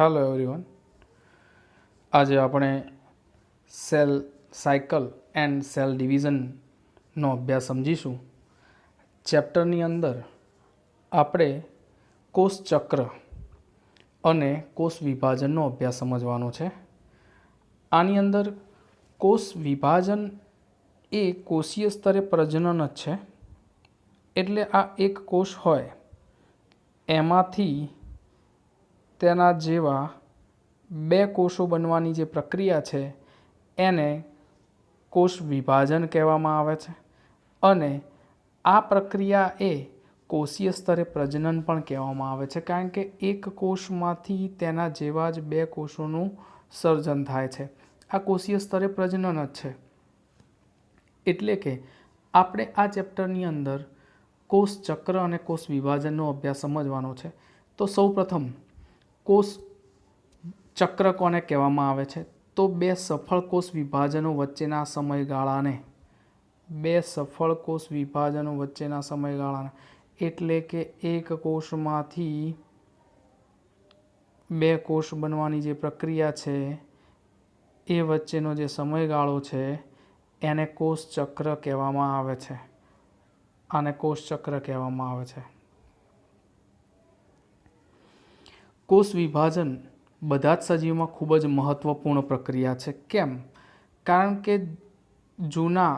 Hello everyone. આજે આપણે cell cycle and cell ડિવિઝનનો અભ્યાસ સમજીશું. ચેપ્ટરની અંદર આપણે કોષ ચક્ર અને કોષ વિભાજનનો અભ્યાસ સમજવાનો છે. આની અંદર કોષ વિભાજન એ કોષીય સ્તરે પ્રજનન જ છે. એટલે આ એક કોષ હોય એમાંથી તેના જેવા બે કોષો બનવાની જે પ્રક્રિયા છે એને કોષ વિભાજન કહેવામાં આવે છે. અને આ પ્રક્રિયા એ કોષીય સ્તરે પ્રજનન પણ કહેવામાં આવે છે, કારણ કે એક કોષમાંથી તેના જેવા જ બે કોષોનું સર્જન થાય છે. આ કોષીય સ્તરે પ્રજનન જ છે. એટલે કે આપણે આ ચેપ્ટરની અંદર કોષ ચક્ર અને કોષ વિભાજનનો અભ્યાસ સમજવાનો છે. તો સૌપ્રથમ કોષ ચક્ર કોને કહેવામાં આવે છે? તો બે સફળ કોષ વિભાજનો વચ્ચેના સમયગાળાને એટલે કે એક કોષમાંથી બે કોષ બનવાની જે પ્રક્રિયા છે એ વચ્ચેનો જે સમયગાળો છે એને કોષ ચક્ર કહેવામાં આવે છે. આને કોષ ચક્ર કહેવામાં આવે છે. કોષ વિભાજન બધા જ સજીવમાં ખૂબ જ મહત્વપૂર્ણ પ્રક્રિયા છે. કેમ? કારણ કે જૂના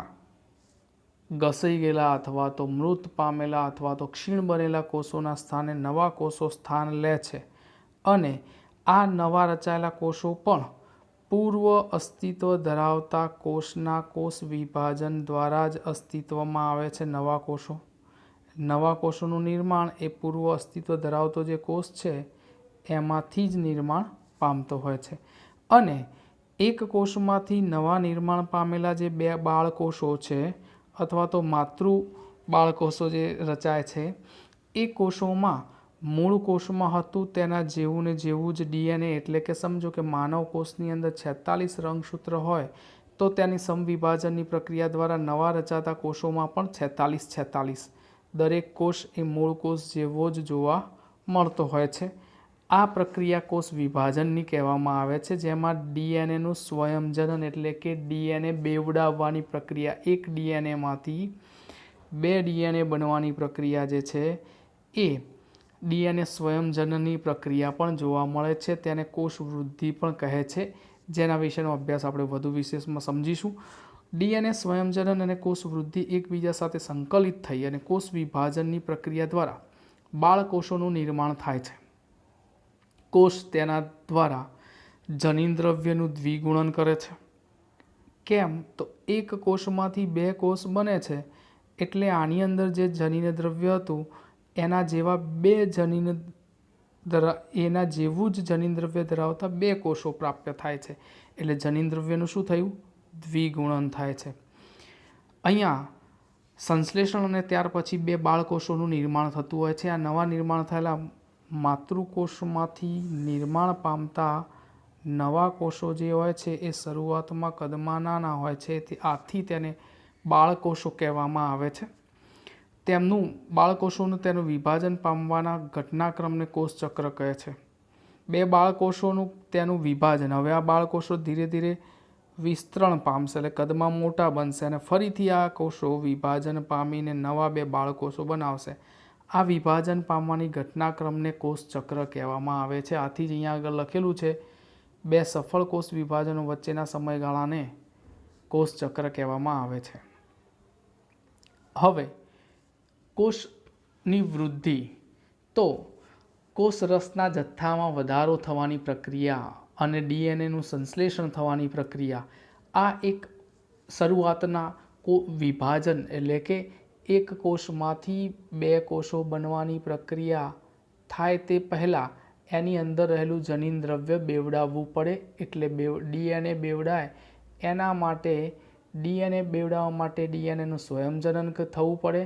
ઘસાઈ ગયેલા અથવા તો મૃત પામેલા અથવા તો ક્ષીણ બનેલા કોષોના સ્થાને નવા કોષો સ્થાન લે છે. અને આ નવા રચાયેલા કોષો પણ પૂર્વ અસ્તિત્વ ધરાવતા કોષના કોષ વિભાજન દ્વારા જ અસ્તિત્વમાં આવે છે. નવા કોષોનું નિર્માણ એ પૂર્વ અસ્તિત્વ ધરાવતો જે કોષ છે એમાંથી જ નિર્માણ પામતો હોય છે. અને એક કોષમાંથી નવા નિર્માણ પામેલા જે બે બાળકોષો છે અથવા તો માતૃ બાળકોષો જે રચાય છે એ કોષોમાં મૂળ કોષમાં હતું તેના જેવું ને જેવું જ ડીએનએ, એટલે કે સમજો કે માનવ કોષની અંદર 46 રંગસૂત્ર હોય તો તેની સમવિભાજનની પ્રક્રિયા દ્વારા નવા રચાતા કોષોમાં પણ 46 દરેક કોષ એ મૂળ કોષ જેવો જ જોવા મળતો હોય છે. આ પ્રક્રિયા કોષ વિભાજનની કહેવામાં આવે છે, જેમાં ડીએનએનું સ્વયંજનન એટલે કે ડીએનએ બેવડાવવાની પ્રક્રિયા, એક ડીએનએમાંથી બે ડીએનએ બનવાની પ્રક્રિયા જે છે એ ડીએનએ સ્વયંજનનની પ્રક્રિયા પણ જોવા મળે છે. તેને કોષ વૃદ્ધિ પણ કહે છે, જેના વિશેનો અભ્યાસ આપણે વધુ વિશેષમાં સમજીશું. ડીએનએ સ્વયંજનન અને કોષ વૃદ્ધિ એકબીજા સાથે સંકલિત થઈ અને કોષ વિભાજનની પ્રક્રિયા દ્વારા બાળકોષોનું નિર્માણ થાય છે. કોષ તેના દ્વારા જનીનદ્રવ્યનું દ્વિગુણન કરે છે. કેમ? તો એક કોષમાંથી બે કોષ બને છે એટલે આની અંદર જે જનીનદ્રવ્ય હતું એના જેવું જ જનીનદ્રવ્ય ધરાવતા બે કોષો પ્રાપ્ત થાય છે. એટલે જનીનદ્રવ્યનું શું થયું? દ્વિગુણન થાય છે. અહીંયા સંશ્લેષણ અને ત્યાર પછી બે બાળકોષોનું નિર્માણ થતું હોય છે. આ નવા નિર્માણ થયેલા માતૃકોષમાંથી નિર્માણ પામતા નવા કોષો જે હોય છે એ શરૂઆતમાં કદમાં નાના હોય છે, આથી તેને બાળકોષો કહેવામાં આવે છે. બાળકોષોનું તેનું વિભાજન પામવાના ઘટનાક્રમને કોષ ચક્ર કહે છે. બે બાળકોષોનું તેનું વિભાજન, હવે આ બાળકોષો ધીરે ધીરે વિસ્તરણ પામશે એટલે કદમાં મોટા બનશે અને ફરીથી આ કોષો વિભાજન પામીને નવા બે બાળકોષો બનાવશે. આ વિભાજન પામવાની ઘટનાક્રમને કોષ ચક્ર કહેવામાં આવે છે. આથી જ અહીંયા આગળ લખેલું છે બે સફળ કોષ વિભાજનો વચ્ચેના સમયગાળાને કોષ ચક્ર કહેવામાં આવે છે. હવે કોષની વૃદ્ધિ, તો કોષરસના જથ્થામાં વધારો થવાની પ્રક્રિયા અને ડીએનએનું સંશ્લેષણ થવાની પ્રક્રિયા, આ એક શરૂઆતના વિભાજન એટલે કે એક કોષમાંથી બે કોષો બનવાની પ્રક્રિયા થાય તે પહેલાં એની અંદર રહેલું જનીનદ્રવ્ય બેવડાવવું પડે. એટલે ડીએનએ બેવડાય એના માટે બેવડાવવા માટે ડીએનએનું સ્વયંજનન થવું પડે,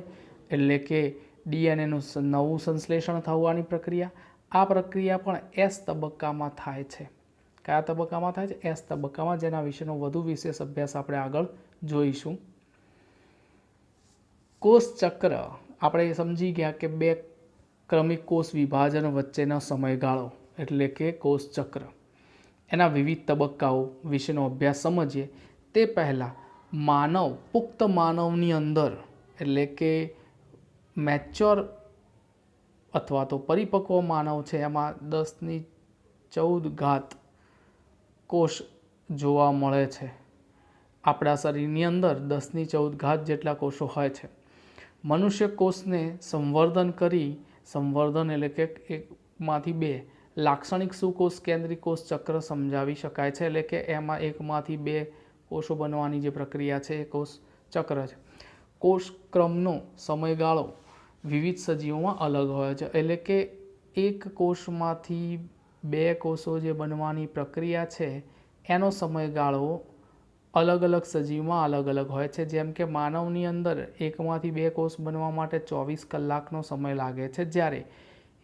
એટલે કે ડીએનએનું નવું સંશ્લેષણ થવાની પ્રક્રિયા. આ પ્રક્રિયા પણ એસ તબક્કામાં થાય છે. કયા તબક્કામાં થાય છે? એસ તબક્કામાં, જેના વિશેનો વધુ વિશેષ અભ્યાસ આપણે આગળ જોઈશું. કોષ ચક્ર આપણે સમજી ગયા કે બે ક્રમિક કોષ વિભાજન વચ્ચેનો સમયગાળો એટલે કે કોષચક્ર, એના વિવિધ તબક્કાઓ વિશેનો અભ્યાસ સમજીએ તે પહેલાં પુખ્ત માનવની અંદર એટલે કે મેચ્યોર અથવા તો પરિપક્વ માનવ છે એમાં 1014 કોષ જોવા મળે છે. આપણા શરીરની અંદર 1014 જેટલા કોષો હોય છે. મનુષ્ય કોષને સંવર્ધન એટલે કે એકમાંથી બે લાક્ષણિક સુકોષ કેન્દ્રિત કોષ ચક્ર સમજાવી શકાય છે. એટલે કે એમાં એકમાંથી બે કોષો બનવાની જે પ્રક્રિયા છે એ કોષ ચક્ર છે. કોષ ક્રમનો સમયગાળો વિવિધ સજીવોમાં અલગ હોય છે. એટલે કે એક કોષમાંથી બે કોષો જે બનવાની પ્રક્રિયા છે એનો સમયગાળો અલગ અલગ સજીવમાં અલગ અલગ હોય છે. જેમ કે માનવની અંદર એકમાંથી બે કોષ બનવા માટે 24 કલાકનો સમય લાગે છે, જ્યારે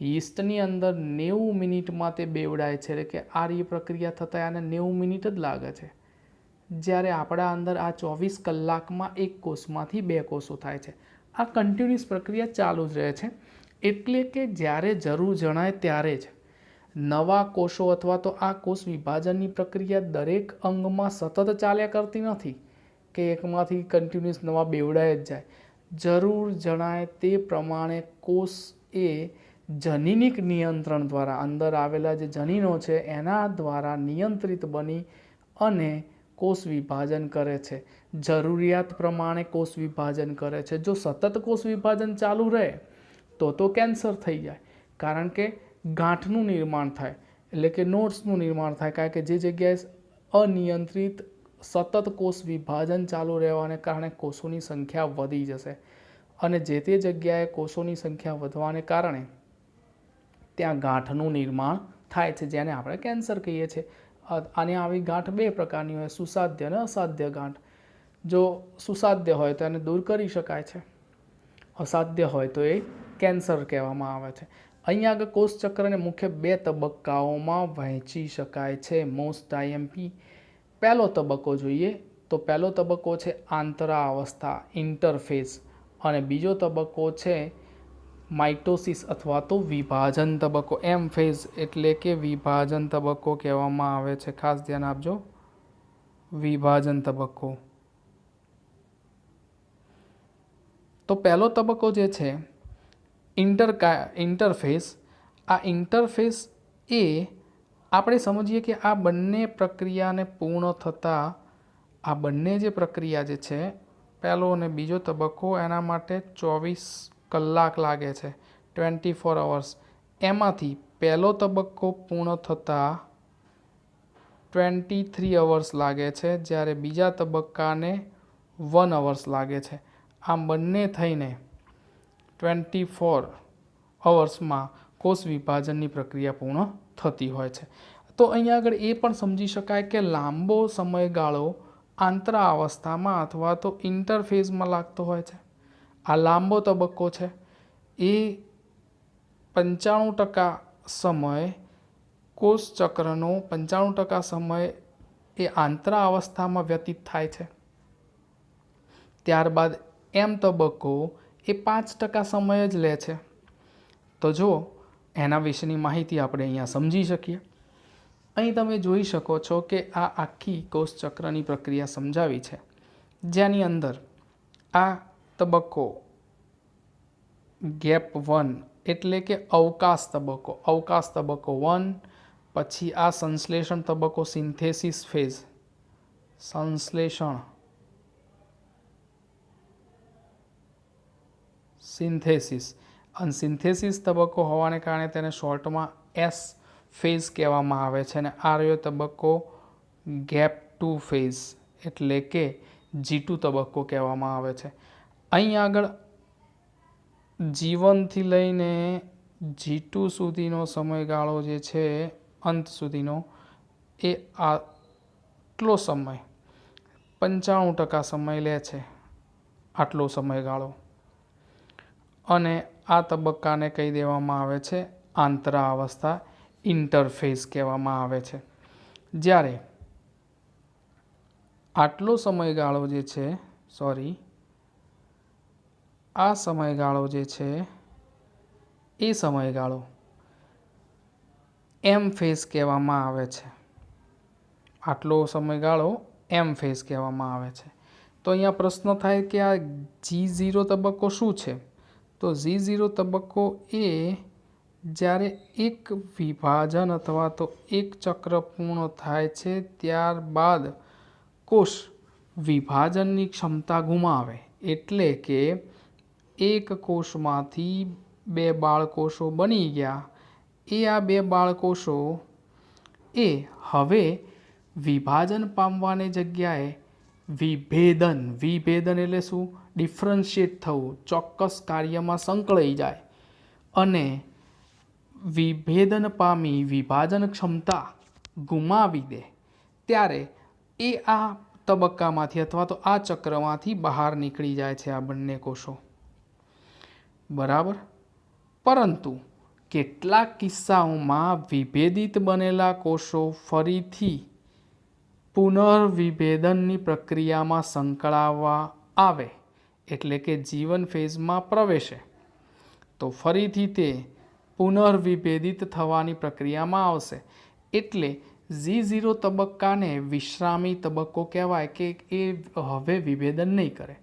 યીસ્ટની અંદર 90 મિનિટમાં તે બેવડાય છે. એટલે કે આ પ્રક્રિયા થતાં એને 90 મિનિટ જ લાગે છે, જ્યારે આપણા અંદર આ 24 કલાકમાં એક કોષમાંથી બે કોષો થાય છે. આ કન્ટિન્યુઅસ પ્રક્રિયા ચાલુ જ રહે છે. એટલે કે જ્યારે જરૂર જણાય ત્યારે જ નવા કોષો અથવા તો આ કોષ વિભાજનની પ્રક્રિયા દરેક અંગમાં સતત ચાલ્યા કરતી નથી કે એકમાંથી કન્ટિન્યુઅસ નવા બેવડાય જ જાય. જરૂર જણાય તે પ્રમાણે કોષ એ જનીનિક નિયંત્રણ દ્વારા અંદર આવેલા જે જનીનો છે એના દ્વારા નિયંત્રિત બની અને કોષ વિભાજન કરે છે. જરૂરિયાત પ્રમાણે કોષ વિભાજન કરે છે. જો સતત કોષ વિભાજન ચાલુ રહે તો કેન્સર થઈ જાય, કારણ કે ગાંઠનું નિર્માણ થાય એટલે કે નોડ્સનું નિર્માણ થાય. કારણ કે જે જગ્યાએ અનિયંત્રિત સતત કોષ વિભાજન ચાલુ રહેવાને કારણે કોષોની સંખ્યા વધી જશે અને જે તે જગ્યાએ કોષોની સંખ્યા વધવાને કારણે ત્યાં ગાંઠનું નિર્માણ થાય છે, જેને આપણે કેન્સર કહીએ છીએ. અને આવી ગાંઠ બે પ્રકારની હોય, સુસાધ્ય અને અસાધ્ય ગાંઠ. જો સુસાધ્ય હોય તો એને દૂર કરી શકાય છે, અસાધ્ય હોય તો એ કેન્સર કહેવામાં આવે છે. અહીંયા આગળ કોષચક્રને મુખ્ય બે તબક્કાઓમાં વહેંચી શકાય છે. મોસ્ટ આઈએમપી પહેલો તબક્કો જોઈએ તો પહેલો તબક્કો છે આંતરાવસ્થા ઇન્ટરફેઝ અને બીજો તબક્કો છે માઇટોસિસ અથવા તો વિભાજન તબક્કો. એમ ફેઝ એટલે કે વિભાજન તબક્કો કહેવામાં આવે છે. ખાસ ધ્યાન આપજો, વિભાજન તબક્કો. તો પહેલો તબક્કો જે છે ઇન્ટરફેસ. આ ઇન્ટરફેસ એ આપણે સમજીએ કે આ બંને પ્રક્રિયાને પૂર્ણ થતાં આ બંને જે પ્રક્રિયા જે છે પહેલો અને બીજો તબક્કો એના માટે 24 કલાક લાગે છે, 24 અવર્સ. એમાંથી પહેલો તબક્કો પૂર્ણ થતાં 23 અવર્સ લાગે છે, જ્યારે બીજા તબક્કાને 1 અવર્સ લાગે છે. આમ બંને થઈને 24 અવર્સમાં કોષ વિભાજનની પ્રક્રિયા પૂર્ણ થતી હોય છે. તો અહીંયા આગળ એ પણ સમજી શકાય કે લાંબો સમયગાળો આંતરાવસ્થામાં અથવા તો ઇન્ટરફેઝમાં લાગતો હોય છે. આ લાંબો તબક્કો છે એ 95% સમય કોષચક્રનો 95% સમય એ આંતરાવસ્થામાં વ્યતીત થાય છે. ત્યારબાદ એમ તબક્કો એ 5% સમય જ લે છે. તો જો એના વિશેની માહિતી આપણે અહીંયા સમજી શકીએ. અહીં તમે જોઈ શકો છો કે આ આખી કોષચક્રની પ્રક્રિયા સમજાવી છે, જેની અંદર આ તબક્કો ગેપ 1 એટલે કે અવકાશ તબક્કો 1, પછી આ સંશ્લેષણ તબક્કો સિન્થેસિસ ફેઝ, સિન્થેસિસ તબક્કો હોવાને કારણે તેને શોર્ટમાં એસ ફેઝ કહેવામાં આવે છે. અને આ રહ્યો તબક્કો ગેપ 2 ફેઝ એટલે કે G2 તબક્કો કહેવામાં આવે છે. અહીં આગળ G1થી લઈને G2 સુધીનો સમયગાળો જે છે અંત સુધીનો એ આટલો સમય 95% સમય લે છે, આટલો સમયગાળો. અને આ તબક્કાને કહી દેવામાં આવે છે આંતરાવસ્થા ઇન્ટરફેઝ કહેવામાં આવે છે. જ્યારે આટલો સમયગાળો જે છે આ સમયગાળો જે છે એ સમયગાળો એમ ફેઝ કહેવામાં આવે છે. આટલો સમયગાળો એમ ફેઝ કહેવામાં આવે છે. તો અહીંયા પ્રશ્ન થાય કે આ G0 તબક્કો શું છે? તો G0 તબક્કો એ જ્યારે એક વિભાજન અથવા તો એક ચક્ર પૂર્ણ થાય છે ત્યારબાદ કોષ વિભાજનની ક્ષમતા ગુમાવે, એટલે કે એક કોષમાંથી બે બાળકોષો બની ગયા. આ બે બાળકોષો એ હવે વિભાજન પામવાની જગ્યાએ વિભેદન એટલે શું? ડિફરન્શિએટ થવું, ચોક્કસ કાર્યમાં સંકળાઈ જાય અને વિભેદન પામી વિભાજન ક્ષમતા ગુમાવી દે ત્યારે એ આ તબક્કામાંથી અથવા તો આ ચક્રમાંથી બહાર નીકળી જાય છે આ બંને કોષો. બરાબર. પરંતુ કેટલાક કિસ્સાઓમાં વિભેદિત બનેલા કોષો ફરીથી પુનર્વિભેદનની પ્રક્રિયામાં સંકળાવવા આવે, એટલે કે જીવન ફેઝમાં પ્રવેશે તો ફરીથી તે પુનર્વિભેદિત થવાની પ્રક્રિયામાં આવશે. એટલે G0 તબક્કાને વિશ્રામી તબક્કો કહેવાય કે એ હવે વિભેદન નહીં કરે.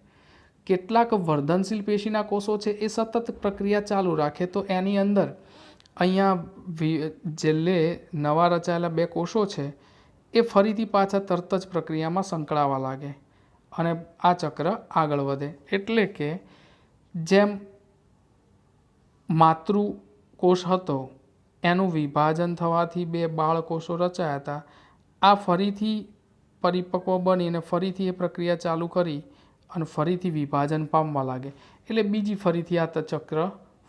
કેટલાક વર્ધનશીલ પેશીના કોષો છે એ સતત પ્રક્રિયા ચાલુ રાખે, તો એની અંદર અહીંયા છેલ્લે નવા રચાયેલા બે કોષો છે એ ફરીથી પાછા તરત જ પ્રક્રિયામાં સંકળાવા લાગે અને આ ચક્ર આગળ વધે. એટલે કે જેમ માતૃકોષ હતો એનું વિભાજન થવાથી બે બાળકોષો રચાયા હતા, આ ફરીથી પરિપક્વ બનીને ફરીથી એ પ્રક્રિયા ચાલુ કરી અને ફરીથી વિભાજન પામવા લાગે, એટલે બીજી ફરીથી આ ચક્ર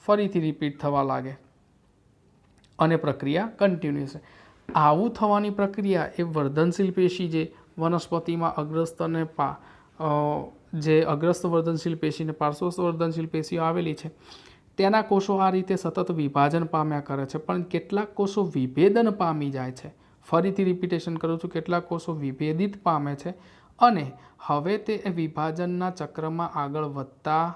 ફરીથી રિપીટ થવા લાગે અને પ્રક્રિયા કન્ટિન્યુ છે. આવું થવાની પ્રક્રિયા એ વર્ધનશીલ પેશી જે વનસ્પતિમાં અગ્રસ્ત અને જે અગ્રસ્ત વર્ધનશીલ પેશીને પાર્શ્વસ્થ વર્ધનશીલ પેશીઓ આવેલી છે તેના કોષો આ રીતે સતત વિભાજન પામ્યા કરે છે. પણ કેટલાક કોષો વિભેદન પામી જાય છે. ફરીથી રિપીટેશન કરું છું, કેટલાક કોષો વિભેદિત પામે છે અને હવે તે વિભાજનના ચક્રમાં આગળ વધતા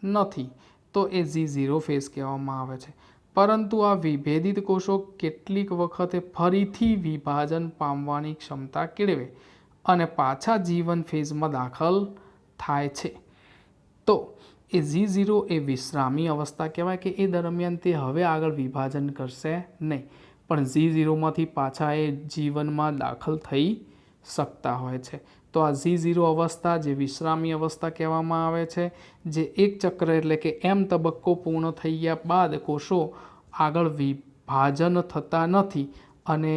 નથી, તો એ G0 ફેઝ કહેવામાં આવે છે. પરંતુ આ વિભેદિત કોષો કેટલીક વખતે ફરીથી વિભાજન પામવાની ક્ષમતા કેળવે અને પાછા જીવન ફેઝમાં દાખલ થાય છે. તો એ G0 એ વિશ્રામી અવસ્થા કહેવાય કે એ દરમિયાન તે હવે આગળ વિભાજન કરશે નહીં, પણ G0માંથી પાછા એ જીવનમાં દાખલ થઈ શકતા હોય છે. તો આ G0 અવસ્થા જે વિશ્રામી અવસ્થા કહેવામાં આવે છે, જે એક ચક્ર એટલે કે એમ તબક્કો પૂર્ણ થઈ ગયા બાદ કોષો આગળ વિભાજન થતા નથી અને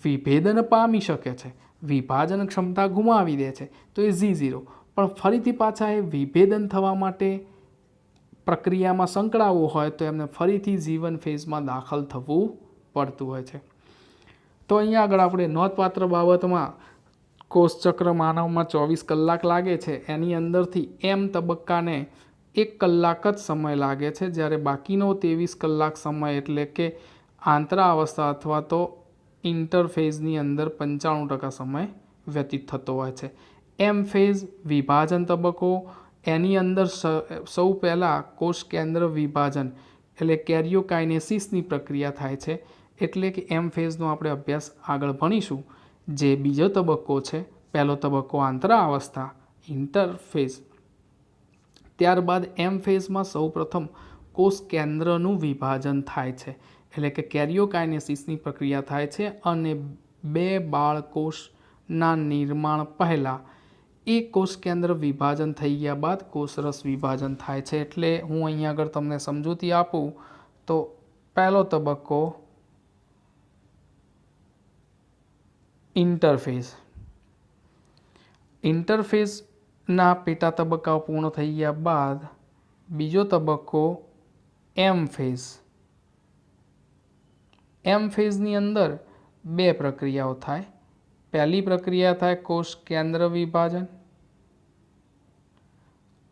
વિભેદન પામી શકે છે, વિભાજન ક્ષમતા ગુમાવી દે છે, તો એ G0. પણ ફરીથી પાછા એ વિભેદન થવા માટે પ્રક્રિયામાં સંકળાવવું હોય તો એમને ફરીથી જીવન ફેઝમાં દાખલ થવું પડતું હોય છે. તો અહીંયા આગળ આપણે નોંધપાત્ર બાબતમાં કોષચક્ર માનવમાં 24 કલાક લાગે છે, એની અંદરથી એમ તબક્કાને 1 કલાક જ સમય લાગે છે, જ્યારે બાકીનો 23 કલાક સમય એટલે કે આંતરાવસ્થા અથવા તો ઇન્ટરફેઝની અંદર 95% સમય વ્યતીત થતો હોય છે. એમ ફેઝ વિભાજન તબક્કો, એની અંદર સૌ પહેલાં કોષ કેન્દ્ર વિભાજન એટલે કેરિયોકાઇનેસિસની પ્રક્રિયા થાય છે. એટલે કે એમ ફેઝનો આપણે અભ્યાસ આગળ ભણીશું. જે બીજો તબક્કો છે, પહેલો તબક્કો આંતરાવસ્થા ઇન્ટરફેઝ, ત્યારબાદ એમ ફેઝમાં સૌપ્રથમ કોષ કેન્દ્રનું વિભાજન થાય છે એટલે કે કેરિયોકાઇનેસિસની પ્રક્રિયા થાય છે અને બે બાળકોષના નિર્માણ પહેલાં એક કોષ કેન્દ્ર વિભાજન થઈ ગયા બાદ કોષરસ વિભાજન થાય છે. એટલે હું અહીંયા આગળ તમને સમજૂતી આપું તો પહેલો તબક્કો ઇન્ટરફેઝના પેટા તબક્કાઓ પૂર્ણ થઈ ગયા બાદ બીજો તબક્કો એમ ફેઝ. એમ ફેઝની અંદર બે પ્રક્રિયાઓ થાય. પહેલી પ્રક્રિયા થાય કોષ કેન્દ્ર વિભાજન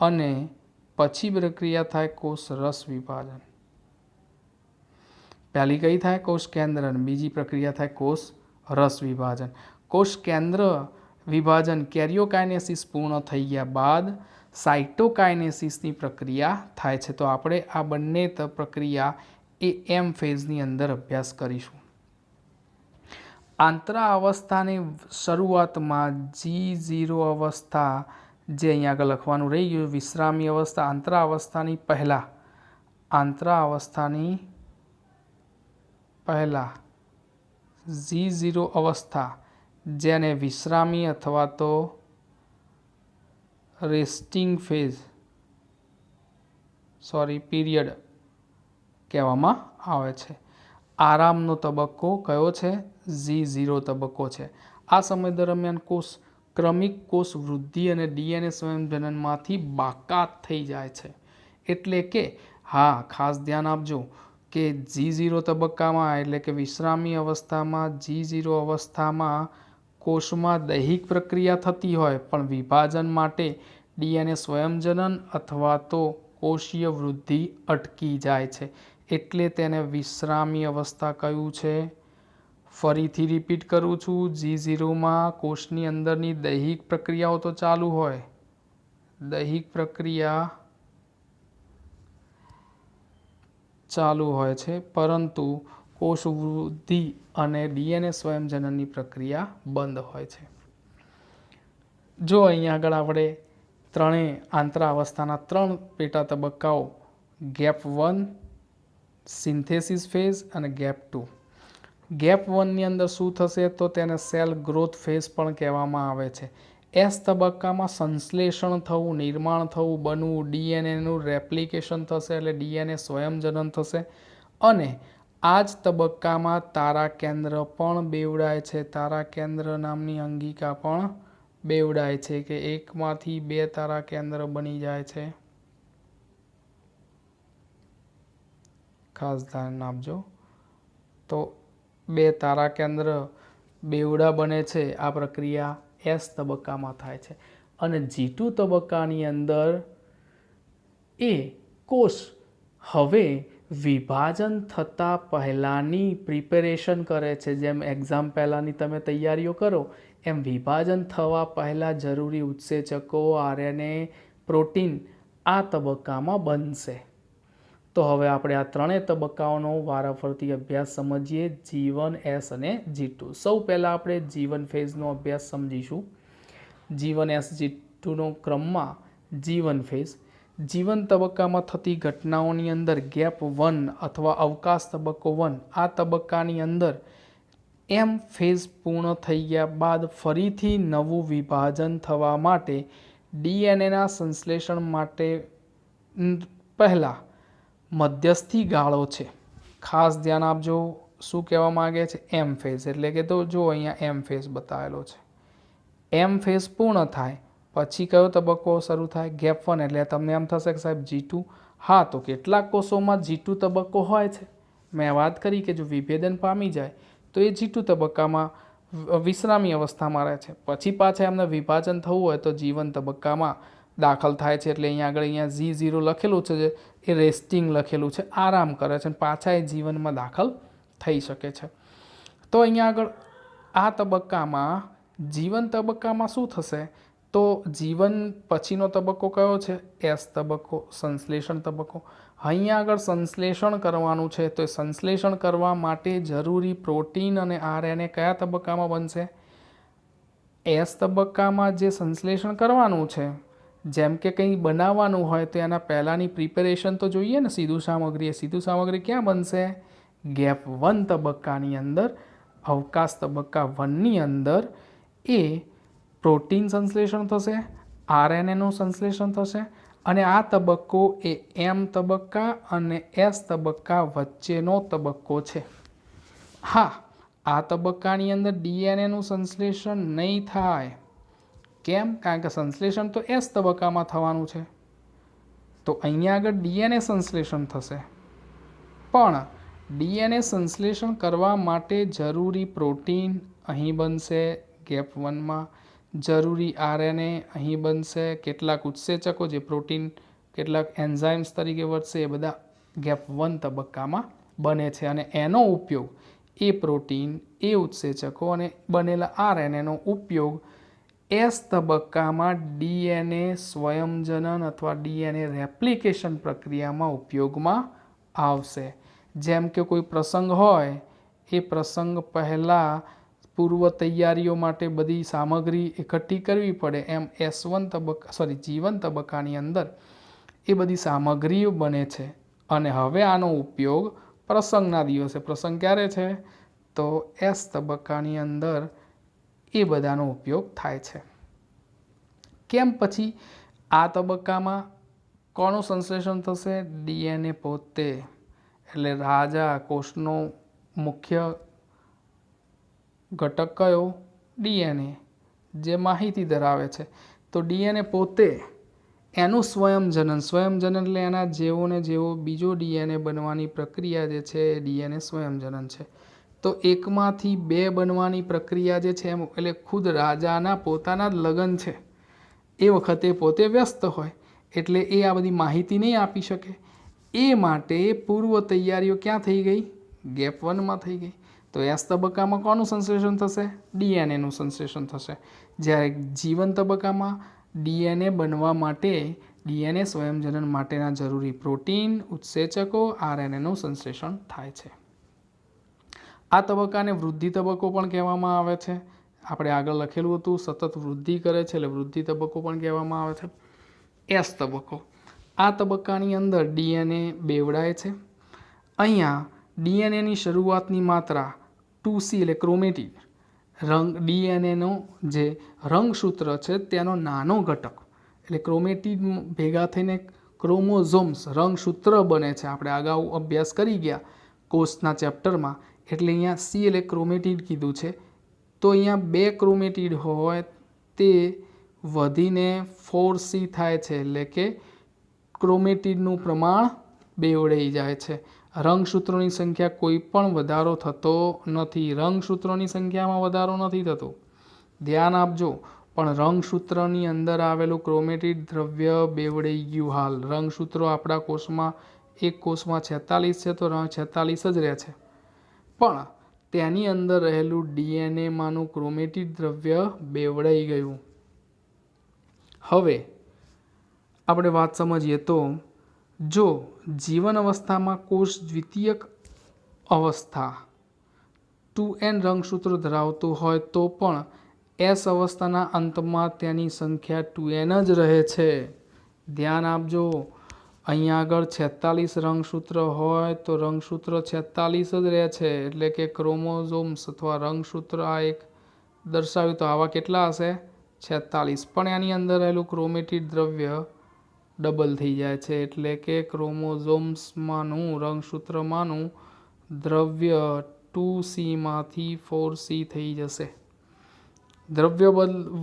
અને પછી પ્રક્રિયા થાય કોષ રસ વિભાજન. પહેલી કઈ થાય? કોષ કેન્દ્ર. અને બીજી પ્રક્રિયા થાય કોષ રસ વિભાજન. કોષ કેન્દ્ર વિભાજન કેરિયોકાઇનેસિસ પૂર્ણ થઈ ગયા બાદ સાઇટોકાઇનેસિસની પ્રક્રિયા થાય છે. તો આપણે આ બંને પ્રક્રિયા એ એમ ફેઝની અંદર અભ્યાસ કરીશું. આંતરાવસ્થાની શરૂઆતમાં G0 અવસ્થા, જે અહીંયા આગળ લખવાનું રહી ગયું, વિશ્રામી અવસ્થા, આંતરાવસ્થાની પહેલા G0 અવસ્થા, જેને વિશ્રામી અથવા તો રેસ્ટિંગ પીરિયડ કહેવામાં આવે છે. આરામનો તબક્કો કયો છે? G0 તબક્કો છે. આ સમય દરમિયાન કોષ ક્રમિક કોષ વૃદ્ધિ અને DNA સ્વયંજનનમાંથી બાકાત થઈ જાય છે. એટલે કે હા, ખાસ ધ્યાન આપજો કે G0 તબક્કામાં એટલે કે વિશ્રામી અવસ્થામાં G0 અવસ્થામાં કોષમાં દૈહિક પ્રક્રિયા થતી હોય પણ વિભાજન માટે DNA સ્વયંજનન અથવા તો કોષીય વૃદ્ધિ અટકી જાય છે. એટલે તેને વિશ્રામી અવસ્થા કહ્યું છે. ફરીથી રિપીટ કરું છું, G0માં કોષની અંદરની દૈહિક પ્રક્રિયાઓ તો ચાલુ હોય, દૈહિક પ્રક્રિયા ચાલુ હોય છે, પરંતુ કોષ વૃદ્ધિ અને DNA સ્વયંજનનની પ્રક્રિયા બંધ હોય છે. જો અહીંયા આગળ આપણે ત્રણેય આંતરાવસ્થાના 3 પેટા તબક્કાઓ, ગેપ 1, સિન્થેસિસ ફેઝ અને ગેપ 2. ગેપ 1ની અંદર શું થશે? તો તેને સેલ ગ્રોથ ફેઝ પણ કહેવામાં આવે છે. S તબક્કામાં સંશ્લેષણ થવું, નિર્માણ થવું, બનવું, DNAનું રેપ્લિકેશન થશે એટલે DNA સ્વયંજનન થશે. અને આ જ તબક્કામાં તારા કેન્દ્ર પણ બેવડાય છે. તારા કેન્દ્ર નામની અંગિકા પણ બેવડાય છે કે એકમાંથી 2 તારા કેન્દ્ર બની જાય છે. ખાસ ધ્યાન આપજો. તો 2 તારા કેન્દ્ર બેવડા બને છે. આ પ્રક્રિયા S તબક્કામાં થાય છે. અને G2 તબક્કાની અંદર એ કોષ હવે વિભાજન થતાં પહેલાંની પ્રિપેરેશન કરે છે. જેમ એક્ઝામ પહેલાંની તમે તૈયારીઓ કરો એમ વિભાજન થવા પહેલાં જરૂરી ઉત્સેચકો, RNA, પ્રોટીન આ તબક્કામાં બનશે. તો હવે આપણે આ ત્રણેય તબક્કાઓનો વારાફરતી અભ્યાસ સમજીએ, G1, S અને G2. સૌ પહેલાં આપણે G1 ફેઝનો અભ્યાસ સમજીશું. G1, S, G2નો ક્રમમાં G1 ફેઝ. G1 તબક્કામાં થતી ઘટનાઓની અંદર ગેપ 1 અથવા અવકાશ તબક્કો 1, આ તબક્કાની અંદર M ફેઝ પૂર્ણ થઈ ગયા બાદ ફરીથી નવું વિભાજન થવા માટે DNAના સંશ્લેષણ માટે પહેલાં મધ્યસ્થી ગાળો છે. ખાસ ધ્યાન આપજો, શું કહેવા માગે છે? M phase. એટલે કે તો જો અહીંયા M ફેઝ બતાવેલો છે. M ફેઝ પૂર્ણ થાય પછી કયો તબક્કો શરૂ થાય? ગેપ 1. એટલે તમને એમ થશે કે સાહેબ G2. હા, તો કેટલાક કોષોમાં G2 તબક્કો હોય છે. મેં વાત કરી કે જો વિભેદન પામી જાય તો એ G2 તબક્કામાં વિશ્રામી અવસ્થામાં રહે છે. પછી પાછા એમને વિભાજન થવું હોય તો G1 તબક્કામાં દાખલ થાય છે. એટલે અહીંયા G0 લખેલું છે, એ રેસ્ટિંગ લખેલું છે, આરામ કરે છે, પાછા એ G1માં દાખલ થઈ શકે છે. તો અહીંયા આગળ આ તબક્કામાં G1 તબક્કામાં શું થશે? તો G1 પછીનો તબક્કો કયો છે? S તબક્કો, સંશ્લેષણ તબક્કો. અહીંયા આગળ સંશ્લેષણ કરવાનું છે. તો સંશ્લેષણ કરવા માટે જરૂરી પ્રોટીન અને RNA કયા તબક્કામાં બનશે? S તબક્કામાં જે સંશ્લેષણ કરવાનું છે, જેમ કે કંઈ બનાવવાનું હોય તો એના પહેલાંની પ્રિપેરેશન તો જોઈએ ને, સીધું સામગ્રી. સીધું સામગ્રી ક્યાં બનશે? ગેપ 1 તબક્કાની અંદર, અવકાશ તબક્કા 1ની અંદર એ પ્રોટીન સંશ્લેષણ થશે, RNAનું સંશ્લેષણ થશે. અને આ તબક્કો એ M તબક્કા અને S તબક્કા વચ્ચેનો તબક્કો છે. હા, આ તબક્કાની અંદર DNAનું સંશ્લેષણ નહીં થાય. કેમ? કારણ કે સંશ્લેષણ તો S તબક્કામાં થવાનું છે. તો અહીંયા આગળ DNA સંશ્લેષણ થશે, પણ DNA સંશ્લેષણ કરવા માટે જરૂરી પ્રોટીન અહીં બનશે ગેપ 1માં, જરૂરી RNA અહીં બનશે, કેટલાક ઉત્સેચકો જે પ્રોટીન કેટલાક એન્ઝાઇમ્સ તરીકે વર્તશે એ બધા ગેપ 1 તબક્કામાં બને છે. અને એનો ઉપયોગ, એ પ્રોટીન, એ ઉત્સેચકો અને બનેલા RNAનો ઉપયોગ S તબક્કામાં DNA સ્વયંજનન અથવા DNA રેપ્લિકેશન પ્રક્રિયામાં ઉપયોગમાં આવશે. જેમ કે કોઈ પ્રસંગ હોય, એ પ્રસંગ પહેલાં પૂર્વ તૈયારીઓ માટે બધી સામગ્રી એકઠી કરવી પડે, એમ જીવન તબક્કાની અંદર એ બધી સામગ્રીઓ બને છે અને હવે આનો ઉપયોગ પ્રસંગના દિવસે, પ્રસંગ ક્યારે છે તો એસ તબક્કાની અંદર એ બધાનો ઉપયોગ થાય છે. કેમ પછી આ તબક્કામાં કોનું સંશ્લેષણ થશે? ડીએનએ પોતે, એટલે રાજા કોષનો મુખ્ય ઘટક કયો? ડીએનએ, જે માહિતી ધરાવે છે. તો ડીએનએ પોતે એનું સ્વયંજનન એટલે એના જેવો ને જેવો બીજો ડીએનએ બનવાની પ્રક્રિયા જે છે એ ડીએનએ સ્વયંજનન છે. તો એકમાંથી બે બનવાની પ્રક્રિયા જે છે એમ, એટલે ખુદ રાજાના પોતાના જ લગ્ન છે એ વખતે પોતે વ્યસ્ત હોય એટલે એ આ બધી માહિતી નહીં આપી શકે. એ માટે પૂર્વ તૈયારીઓ ક્યાં થઈ ગઈ? ગેપ 1માં થઈ ગઈ. તો એસ તબક્કામાં કોનું સંશ્લેષણ થશે? ડીએનએનું સંશ્લેષણ થશે. જ્યારે જીવન તબક્કામાં ડીએનએ બનવા માટે, ડીએનએ સ્વયંજનન માટેના જરૂરી પ્રોટીન, ઉત્સેચકો, આરએનએનું સંશ્લેષણ થાય છે. આ તબક્કાને વૃદ્ધિ તબક્કો પણ કહેવામાં આવે છે. આપણે આગળ લખેલું હતું, સતત વૃદ્ધિ કરે છે એટલે વૃદ્ધિ તબક્કો પણ કહેવામાં આવે છે. એસ તબક્કો, આ તબક્કાની અંદર ડીએનએ બેવડાય છે. અહીંયા ડીએનએની શરૂઆતની માત્રા 2C એટલે ક્રોમેટિડ, ડીએનએનો જે રંગસૂત્ર છે તેનો નાનો ઘટક, એટલે ક્રોમેટિડ ભેગા થઈને ક્રોમોઝોમ્સ રંગસૂત્ર બને છે. આપણે અગાઉ અભ્યાસ કરી ગયા કોષના ચેપ્ટરમાં, એટલે અહીંયા સી એટલે ક્રોમેટિડ કીધું છે. તો અહીંયા 2 ક્રોમેટિડ હોય તે વધીને 4C થાય છે, એટલે કે ક્રોમેટિડનું પ્રમાણ બેવડાઈ જાય છે. રંગસૂત્રોની સંખ્યા કોઈ પણ વધારો થતો નથી. રંગસૂત્રોની સંખ્યામાં વધારો નથી થતો, ધ્યાન આપજો. પણ રંગસૂત્રની અંદર આવેલું ક્રોમેટિડ દ્રવ્ય બેવડાઈ ગયું. હાલ રંગસૂત્રો આપણા કોષમાં, એક કોષમાં 46 છે તો 46 જ રહે છે, પણ તેની અંદર રહેલું ડીએનએ માંનું ક્રોમેટિડ દ્રવ્ય બેવડાઈ ગયું. હવે આપણે વાત સમજીએ તો જો જીવન અવસ્થામાં કોષ દ્વિતીયક અવસ્થા 2N રંગસૂત્રો ધરાવતું હોય તો પણ એસ અવસ્થાના અંતમાં તેની સંખ્યા 2N જ રહે છે. ધ્યાન આપજો, અહીંયા આગળ 46 રંગસૂત્ર હોય તો રંગસૂત્ર 46 જ રહે છે, એટલે કે ક્રોમોઝોમ્સ અથવા રંગસૂત્ર આ એક દર્શાવ્યું તો આવા કેટલા હશે? 46. પણ એની અંદર રહેલું ક્રોમેટિડ દ્રવ્ય ડબલ થઈ જાય છે, એટલે કે ક્રોમોઝોમ્સમાંનું રંગસૂત્રમાંનું દ્રવ્ય 2C માંથી 4C થઈ જશે. દ્રવ્ય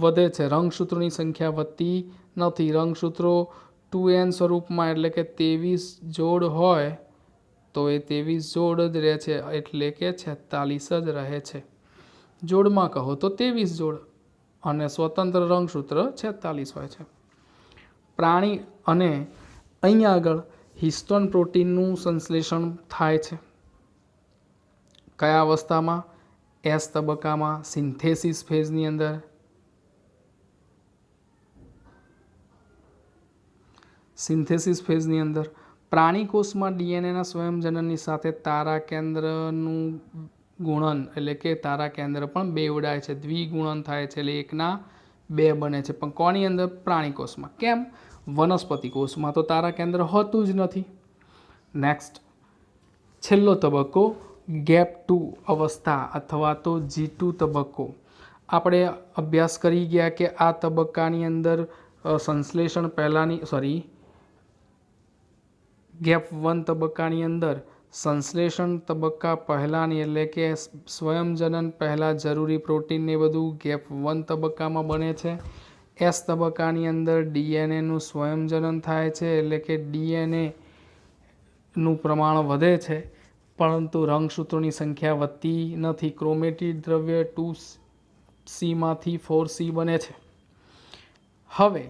વધે છે, રંગસૂત્રોની સંખ્યા વધતી નથી. રંગસૂત્રો 2N સ્વરૂપમાં એટલે કે 23 જોડ હોય તો એ 23 જોડ જ રહે છે, એટલે કે 46 જ રહે છે. જોડમાં કહો તો 23 જોડ અને સ્વતંત્ર રંગસૂત્ર 46 હોય છે. પ્રાણી અને અહીંયા આગળ હિસ્ટોન પ્રોટીનનું સંશ્લેષણ થાય છે. કયા અવસ્થામાં? એસ તબક્કામાં, સિન્થેસિસ ફેઝની અંદર. સિન્થેસિસ ફેઝની અંદર પ્રાણી કોષમાં ડીએનએના સ્વયંજનનની સાથે તારા કેન્દ્રનું ગુણન, એટલે કે તારા કેન્દ્ર પણ બેવડાય છે, દ્વિગુણન થાય છે, એટલે 1ના 2 બને છે. પણ કોની અંદર? પ્રાણી કોષમાં. કેમ? વનસ્પતિ કોષમાં તો તારા કેન્દ્ર હોતું જ નથી. નેક્સ્ટ, છેલ્લો તબક્કો ગેપ 2 અવસ્થા અથવા તો G2 તબક્કો. આપણે અભ્યાસ કરી ગયા કે આ તબક્કાની અંદર સંશ્લેષણ પહેલાંની ગેપ 1 તબક્કાની અંદર સંશ્લેષણ તબક્કા પહેલાંની, એટલે કે સ્વયંજનન પહેલાં જરૂરી પ્રોટીનને બધું ગેપ 1 તબક્કામાં બને છે. એસ તબક્કાની અંદર ડીએનએનું સ્વયંજનન થાય છે, એટલે કે ડીએનએનું પ્રમાણ વધે છે, પરંતુ રંગસૂત્રોની સંખ્યા વધતી નથી. ક્રોમેટિડ દ્રવ્ય 2C માંથી 4C બને છે. હવે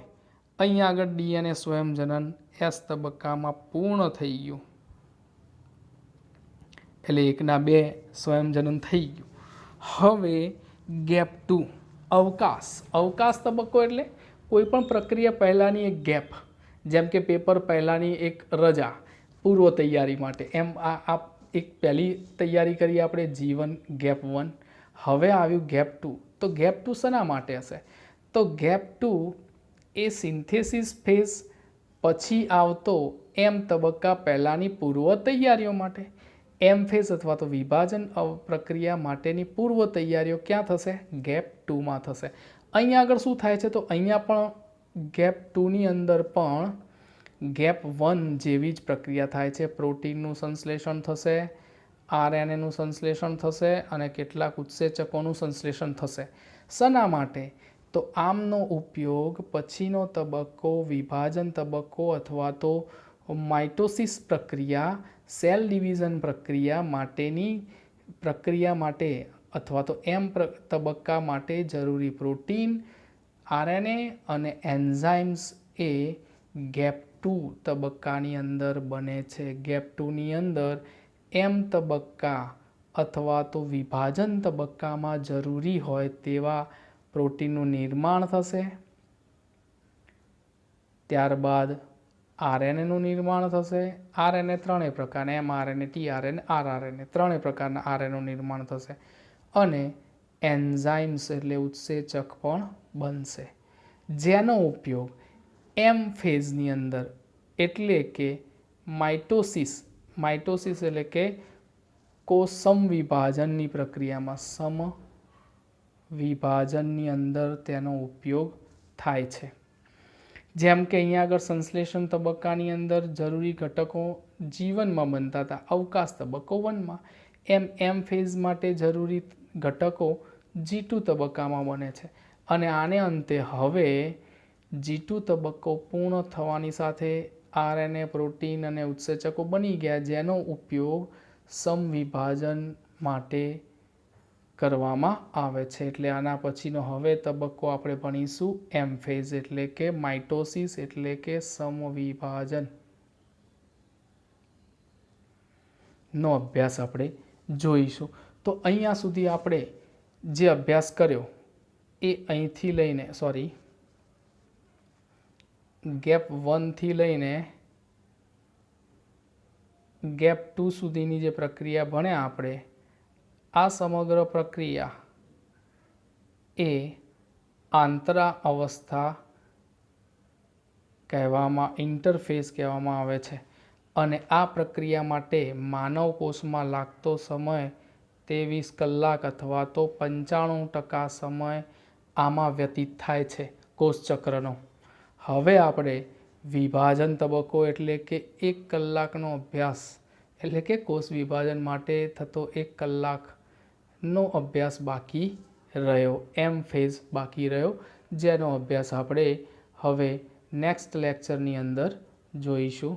અહીંયા આગળ ડીએનએ સ્વયંજનન એસ તબક્કામાં પૂર્ણ થઈ ગયું, એટલે 1ના 2 સ્વયંજનન થઈ ગયું. હવે ગેપ 2 અવકાશ તબક્કો એટલે કોઈ પણ પ્રક્રિયા પહેલાંની એક ગેપ, જેમ કે પેપર પહેલાંની એક રજા પૂર્વ તૈયારી માટે. એમ આ એક પહેલી તૈયારી કરી આપણે જીવન ગેપ 1. હવે આવ્યું ગેપ 2. તો ગેપ 2 શેના માટે હશે? તો ગેપ 2 એ સિન્થેસિસ ફેઝ પછી આવતો એમ તબક્કા પહેલાંની પૂર્વ તૈયારીઓ માટે. એમ ફેઝ અથવા તો વિભાજન પ્રક્રિયા માટેની પૂર્વ તૈયારીઓ ક્યાં થશે? ગેપ 2માં થશે. અહીંયા આગળ શું થાય છે? તો અહીંયા પણ ગેપ 2ની અંદર પણ ગેપ 1 જેવી જ પ્રક્રિયા થાય છે. પ્રોટીનનું સંશ્લેષણ થશે, આરએનએનું સંશ્લેષણ થશે અને કેટલાક ઉત્સેચકોનું સંશ્લેષણ થશે. શેના માટે? તો આમનો ઉપયોગ પછીનો તબક્કો વિભાજન તબક્કો અથવા તો માઇટોસિસ પ્રક્રિયા, સેલ ડિવિઝન પ્રક્રિયા માટેની પ્રક્રિયા માટે અથવા તો એમ તબક્કા માટે જરૂરી પ્રોટીન, આરએનએ અને એન્ઝાઇમ્સ એ ગેપ 2 તબક્કાની અંદર બને છે. ગેપ 2ની અંદર એમ તબક્કા અથવા તો વિભાજન તબક્કામાં જરૂરી હોય તેવા પ્રોટીનનું નિર્માણ થશે. ત્યારબાદ આરએનએનું નિર્માણ થશે. આરએનએ ત્રણેય પ્રકારના, એમઆરએનએ, ટીઆરએનએ, આરઆરએનએ ત્રણેય પ્રકારના આરએનએનું નિર્માણ થશે અને એન્ઝાઇમ્સ એટલે ઉત્સેચક પણ બનશે, જેનો ઉપયોગ એમ ફેઝની અંદર એટલે કે માઇટોસિસ એટલે કે કોષ સમવિભાજનની પ્રક્રિયામાં સમવિભાજનની અંદર તેનો ઉપયોગ થાય છે. જેમ કે અહીંયા આગળ સંશ્લેષણ તબક્કાની અંદર જરૂરી ઘટકો G1માં બનતા હતા, અવકાશ તબક્કો 1માં. એમ ફેઝ માટે જરૂરી ઘટકો G2 તબક્કામાં બને છે અને આને અંતે હવે G2 તબક્કો પૂર્ણ થવાની સાથે આરએનએ, પ્રોટીન અને ઉત્સેચકો બની ગયા, જેનો ઉપયોગ સમવિભાજન માટે કરવામાં આવે છે. એટલે આના પછીનો હવે તબક્કો આપણે ભણીશું એમ ફેઝ એટલે કે માઇટોસિસ એટલે કે સમવિભાજન નો અભ્યાસ આપણે જોઈશું. તો અહીંયા સુધી આપણે જે અભ્યાસ કર્યો એ અહીંથી લઈને ગેપ 1 થી લઈને ગેપ 2 સુધીની જે પ્રક્રિયા ભણ્યા આપણે, આ સમગ્ર પ્રક્રિયા એ આંતરા અવસ્થા કહેવામાં, ઇન્ટરફેસ કહેવામાં આવે છે અને આ પ્રક્રિયા માટે માનવ કોષમાં લાગતો સમય 23 કલાક અથવા તો 95% સમય આમાં વ્યતીત થાય છે કોષચક્રનો. હવે આપણે વિભાજન તબક્કો એટલે કે 1 કલાકનો અભ્યાસ એટલે કે કોષ વિભાજન માટે થતો 1 કલાકનો અભ્યાસ બાકી રહ્યો, એમ ફેઝ બાકી રહ્યો, જેનો અભ્યાસ આપણે હવે નેક્સ્ટ લેક્ચરની અંદર જોઈશું.